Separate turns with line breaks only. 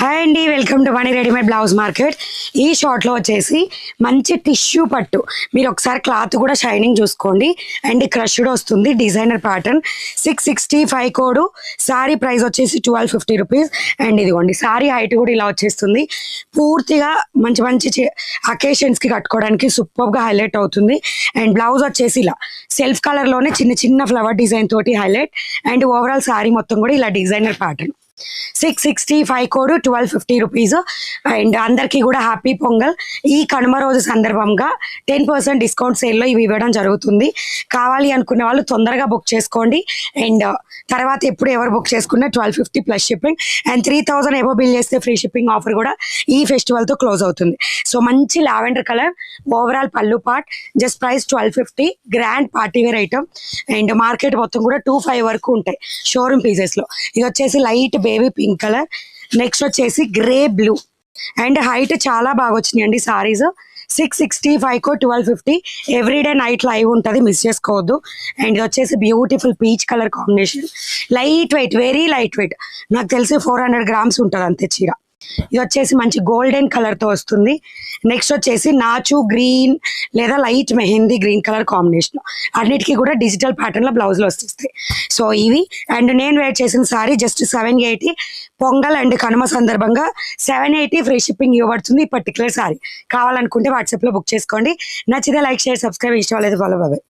Hi అండి, welcome to money readymade blouse market. ఈ షార్ట్లో వచ్చేసి మంచి టిష్యూ పట్టు. మీరు ఒకసారి క్లాత్ కూడా షైనింగ్ చూసుకోండి. అండ్ క్రష్డ్ వస్తుంది, designer pattern. 665 code. Sorry price వచ్చేసి 1250 రూపీస్. అండ్ ఇదిగోండి సారీ హైట్ కూడా ఇలా వచ్చేస్తుంది. పూర్తిగా మంచి మంచి అకేషన్స్కి కట్టుకోవడానికి సూపర్గా హైలైట్ అవుతుంది. అండ్ బ్లౌజ్ వచ్చేసి ఇలా సెల్ఫ్ కలర్లోనే చిన్న చిన్న ఫ్లవర్ డిజైన్ తోటి హైలైట్. అండ్ ఓవరాల్ సారీ మొత్తం కూడా ఇలా designer pattern. 665 code, 1250 rupees. And అందరికీ కూడా హ్యాపీ పొంగల్. ఈ కనుమ రోజు సందర్భంగా 10% డిస్కౌంట్ సేల్లో ఇవి ఇవ్వడం జరుగుతుంది. కావాలి అనుకునే వాళ్ళు తొందరగా బుక్ చేసుకోండి. అండ్ తర్వాత ఎప్పుడు ఎవరు బుక్ చేసుకున్నా 1250 plus shipping. And 3000 above bill చేస్తే ఫ్రీ షిప్పింగ్ ఆఫర్ కూడా ఈ ఫెస్టివల్తో క్లోజ్ అవుతుంది. సో మంచి lavender colour, overall pallu part, just price 1250. Grand party wear item. And market మొత్తం కూడా 25 వరకు ఉంటాయి షోరూమ్ పీసెస్లో. ఇది వచ్చేసి light baby pink colour. Next వచ్చేసి గ్రే బ్లూ. అండ్ హైట్ చాలా బాగా వచ్చినాయి అండి సారీస్. 665 కో 1250. ఎవ్రీడే నైట్ లైవ్ ఉంటుంది, మిస్ చేసుకోవద్దు. అండ్ ఇది వచ్చేసి beautiful peach colour combination. Light weight, very light weight. నాకు తెలిసి 400 గ్రామ్స్ ఉంటుంది అంతే చీర. ఇది వచ్చేసి మంచి గోల్డెన్ కలర్తో వస్తుంది. నెక్స్ట్ వచ్చేసి నాచు గ్రీన్ లేదా light mehndi green colour combination. అన్నిటికీ కూడా డిజిటల్ ప్యాటర్న్లో బ్లౌజ్లో వస్తాయి. సో ఇవి. అండ్ నేను వేర్ చేసిన sorry just 780. Pongal and Kanuma సందర్భంగా 780 ఫ్రీ షిప్పింగ్ ఇవ్వబడుతుంది ఈ పర్టికులర్ సారీ. కావాలనుకుంటే వాట్సాప్లో బుక్ చేసుకోండి. నచ్చితే లైక్, షేర్, సబ్స్క్రైబ్, ఇష్టం లేదు ఫాలో అవ్వండి.